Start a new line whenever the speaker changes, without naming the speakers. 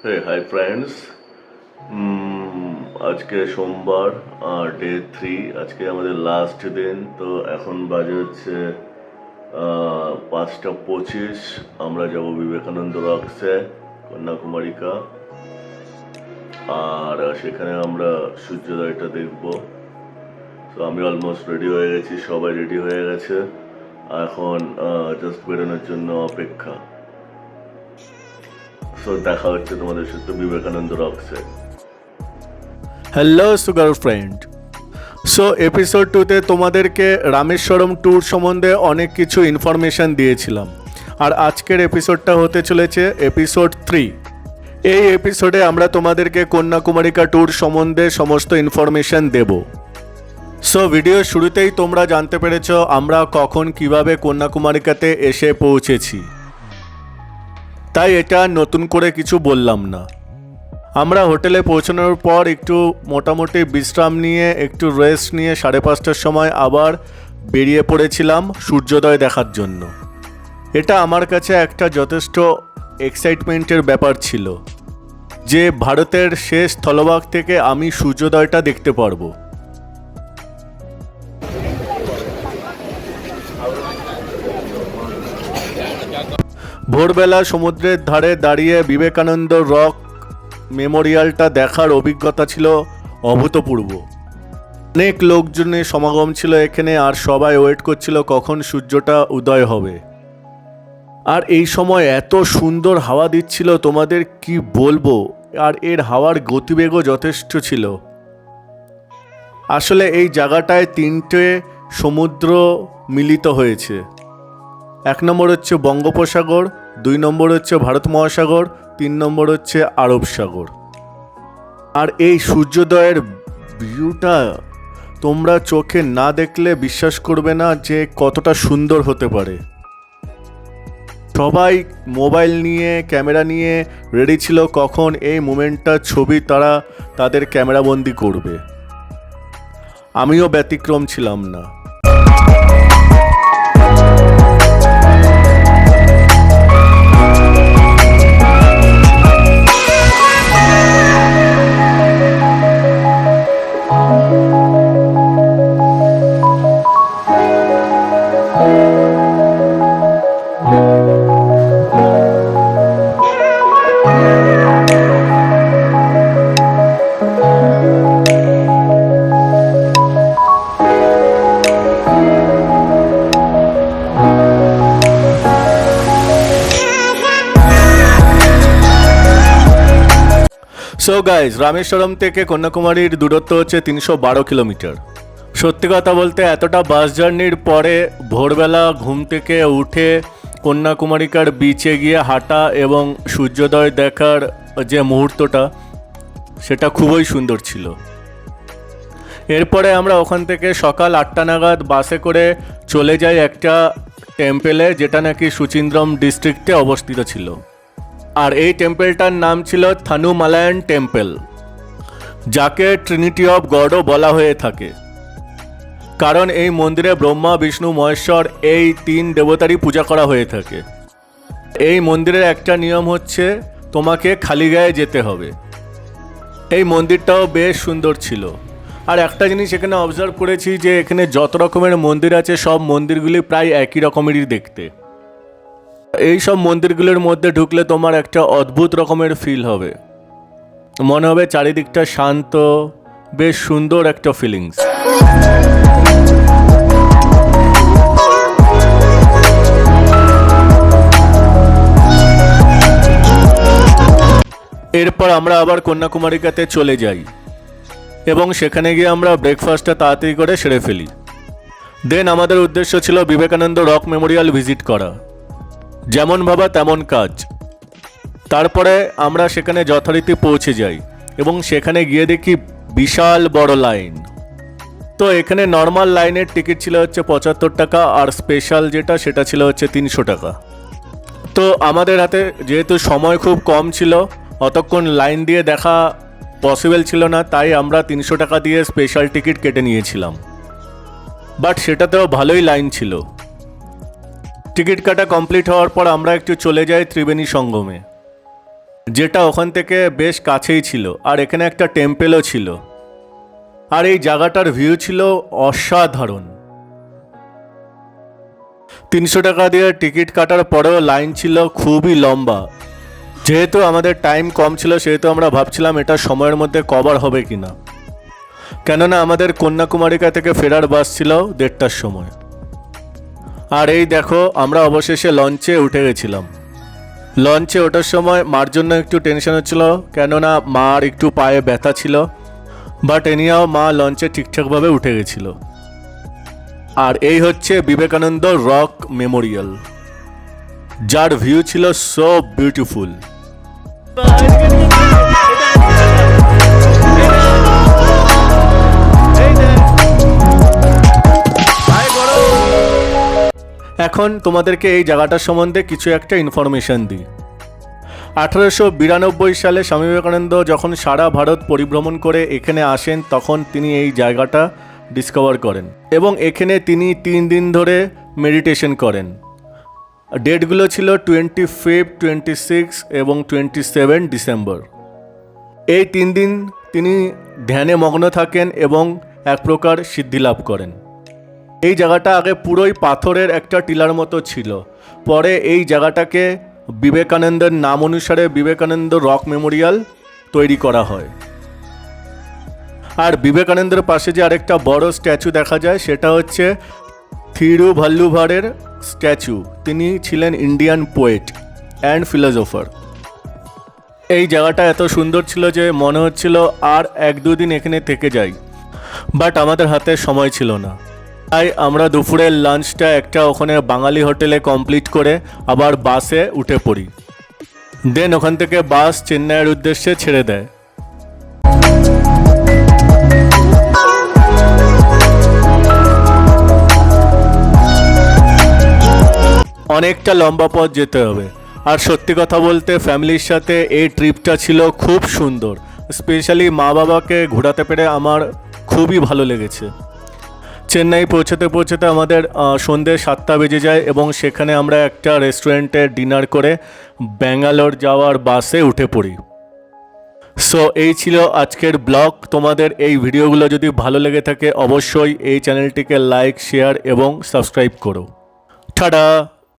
হে hi friends, আজকে সোমবার day 3। আজকে আমাদের লাস্ট দিন। তো এখন বাজে হচ্ছে 5:25। আমরা যাব বিবেকানন্দ রক্সে, কন্যাকুমারিকা। আর সেখানে আমরা সূর্যোদয়টা দেখব। তো আমি অলমোস্ট রেডি হয়ে গেছি, সবাই রেডি হয়ে গেছে। এখন জাস্ট বেরোনোর জন্য অপেক্ষা। সো দেখা হচ্ছে তোমাদের সাথে বিবেকানন্দ রক্সে।
Hello sugar friend. So episode 2তে তোমাদেরকে রামেশ্বরম ট্যুর সম্বন্ধে অনেক কিছু ইনফরমেশান দিয়েছিলাম, আর আজকের এপিসোডটা হতে চলেছে এপিসোড 3। এই এপিসোডে আমরা তোমাদেরকে কন্যাকুমারিকা ট্যুর সম্বন্ধে সমস্ত ইনফরমেশান দেব। সো ভিডিওর শুরুতেই তোমরা জানতে পেরেছ আমরা কখন কিভাবে কন্যাকুমারিকাতে এসে পৌঁছেছি, তাই এটা নতুন করে কিছু বললাম না। আমরা হোটেলে পৌঁছানোর পর একটু মোটামুটি বিশ্রাম নিয়ে একটু রেস্ট নিয়ে 5:30টার সময় আবার বেরিয়ে পড়েছিলাম সূর্যোদয় দেখার জন্য। এটা আমার কাছে একটা যথেষ্ট এক্সাইটমেন্টের ব্যাপার ছিল যে ভারতের শেষ স্থলভাগ থেকে আমি সূর্যোদয়টা দেখতে পারবো। ভোরবেলা সমুদ্রের ধারে দাঁড়িয়ে বিবেকানন্দ রক মেমোরিয়ালটা দেখার অভিজ্ঞতা ছিল অভূতপূর্ব। অনেক লোকজনের সমাগম ছিল এখানে, আর সবাই ওয়েট করছিল কখন সূর্যটা উদয় হবে। আর এই সময় এত সুন্দর হাওয়া দিচ্ছিল, তোমাদের কি বলবো। আর এর হাওয়ার গতিবেগও যথেষ্ট ছিল। আসলে এই জায়গাটায় 3টে সমুদ্র মিলিত হয়েছে। 1 নম্বর হচ্ছে বঙ্গোপসাগর, 2 নম্বর হচ্ছে ভারত মহাসাগর, 3 নম্বর হচ্ছে আরব সাগর। আর এই সূর্যোদয়ের ভিউটা তোমরা চোখে না দেখলে বিশ্বাস করবে না যে কতটা সুন্দর হতে পারে। সবাই মোবাইল নিয়ে ক্যামেরা নিয়ে রেডি ছিল কখন এই মোমেন্টটার ছবি তারা তাদের ক্যামেরাবন্দি করবে। আমিও ব্যতিক্রম ছিলাম না। সো গাইজ, রামেশ্বরম থেকে কন্যাকুমারীর দূরত্ব হচ্ছে 312 কিলোমিটার। সত্যি কথা বলতে এতটা বাস জার্নির পরে ভোরবেলা ঘুম থেকে উঠে কন্যাকুমারিকার বিচে গিয়ে হাঁটা এবং সূর্যোদয় দেখার যে মুহূর্তটা, সেটা খুবই সুন্দর ছিল। এরপরে আমরা ওখান থেকে সকাল 8টা নাগাদ বাসে করে চলে যাই একটা টেম্পেলে, যেটা নাকি সুচিন্দ্রম ডিস্ট্রিক্টে অবস্থিত ছিল। আর এই টেম্পলটার নাম ছিল থানুমালায়ান টেম্পল, যাকে ট্রিনিটি অফ গডও বলা হয়ে থাকে। কারণ এই মন্দিরে ব্রহ্মা, বিষ্ণু, মহেশ্বর এই 3 দেবতারই পূজা করা হয়ে থাকে। এই মন্দিরের একটা নিয়ম হচ্ছে তোমাকে খালি গায়ে যেতে হবে। এই মন্দিরটাও বেশ সুন্দর ছিল। আর একটা জিনিস এখানে অবজার্ভ করেছি যে এখানে যত রকমের মন্দির আছে সব মন্দিরগুলি প্রায় একই রকমেরই দেখতে। এই সব মন্দিরগুলোর মধ্যে ঢুকলে তোমার একটা অদ্ভুত রকমের ফিল হবে, মনে হবে চারিদিকটা শান্ত, বেশ সুন্দর একটা ফিলিংস। এরপর আমরা আবার কন্যাকুমারিকাতে চলে যাই এবং সেখানে গিয়ে আমরা ব্রেকফাস্টটা তাড়াতাড়ি করে সেরে ফেলি। দেন আমাদের উদ্দেশ্য ছিল বিবেকানন্দ রক মেমোরিয়াল ভিজিট করা। যেমন ভাবা তেমন কাজ। তারপরে আমরা সেখানে যথারীতি পৌঁছে যাই এবং সেখানে গিয়ে দেখি বিশাল বড় লাইন। তো এখানে নর্মাল লাইনের টিকিট ছিল হচ্ছে 75 টাকা, আর স্পেশাল যেটা সেটা ছিল হচ্ছে 300 টাকা। তো আমাদের হাতে যেহেতু সময় খুব কম ছিল, অতক্ষণ লাইন দিয়ে দেখা পসিবল ছিল না, তাই আমরা 300 টাকা দিয়ে স্পেশাল টিকিট কেটে নিয়েছিলাম। বাট সেটাতেও ভালোই লাইন ছিল। টিকিট কাটা কমপ্লিট হওয়ার পর আমরা একটু চলে যাই ত্রিবেণী সঙ্গমে, যেটা ওখান থেকে বেশ কাছেই ছিল, আর এখানে একটা টেম্পেলও ছিল। আর এই জায়গাটার ভিউ ছিল অসাধারণ। 300 টাকা দিয়ে টিকিট কাটার পরেও লাইন ছিল খুবই লম্বা। যেহেতু আমাদের টাইম কম ছিল সেহেতু আমরা ভাবছিলাম এটা সময়ের মধ্যে কভার হবে কিনা, কেননা আমাদের কন্যাকুমারিকা থেকে ফেরার বাস ছিল 1:30টার সময়। আর এই দেখো আমরা অবশেষে লঞ্চে উঠে গেছিলাম। লঞ্চে ওঠার সময় মার জন্য একটু টেনশন হচ্ছিল, কেননা মার একটু পায়ে ব্যথা ছিল, বাট এনিয়াও মা লঞ্চে ঠিকঠাকভাবে উঠে গেছিল। আর এই হচ্ছে বিবেকানন্দ রক মেমোরিয়াল, যার ভিউ ছিল সো বিউটিফুল। এখন তোমাদেরকে এই জায়গাটার সম্বন্ধে কিছু একটা ইনফরমেশন দিই। 1892 সালে স্বামী বিবেকানন্দ যখন সারা ভারত পরিভ্রমণ করে এখানে আসেন, তখন তিনি এই জায়গাটা ডিসকভার করেন এবং এখানে তিনি 3 দিন ধরে মেডিটেশন করেন। ডেটগুলো ছিল 25, 26 এবং 27 ডিসেম্বর। এই 3 দিন তিনি ধ্যানে মগ্ন থাকেন এবং এক প্রকার সিদ্ধি লাভ করেন। এই জায়গাটা আগে পুরোই পাথরের একটা টিলার মতো ছিল, পরে এই জায়গাটাকে বিবেকানন্দের নাম অনুসারে বিবেকানন্দ রক মেমোরিয়াল তৈরি করা হয়। আর বিবেকানন্দের পাশে যে আরেকটা বড় স্ট্যাচু দেখা যায় সেটা হচ্ছে থিরুভাল্লুভারের স্ট্যাচু। তিনি ছিলেন ইন্ডিয়ান পোয়েট অ্যান্ড ফিলোসোফার। এই জায়গাটা এত সুন্দর ছিল যে মনে হচ্ছিল আর 1-2 দিন এখানে থেকে যাই, বাট আমাদের হাতে সময় ছিল না। তাই আমরা দুপুরের লাঞ্চটা একটা ওখানে বাঙালি হোটেলে কমপ্লিট করে আবার বাসে উঠে পড়ি। দেন ওখান থেকে বাস চেন্নাইয়ের উদ্দেশ্যে ছেড়ে দেয়। অনেকটা লম্বা পথ যেতে হবে, আর সত্যি কথা বলতে ফ্যামিলির সাথে এই ট্রিপটা ছিল খুব সুন্দর। স্পেশালি মা বাবাকে ঘোরাতে পেরে আমার খুবই ভালো লেগেছে। চেন্নাই পৌঁছাতে পৌঁছাতে আমাদের সন্ধ্যে 7টা বেজে যায় এবং সেখানে আমরা একটা রেস্টুরেন্টে ডিনার করে ব্যাঙ্গালোর যাওয়ার বাসে উঠে পড়ি। সো এই ছিল আজকের ব্লগ। তোমাদের এই ভিডিওগুলো যদি ভালো লেগে থাকে অবশ্যই এই চ্যানেলটিকে লাইক, শেয়ার এবং সাবস্ক্রাইব করো। টাটা।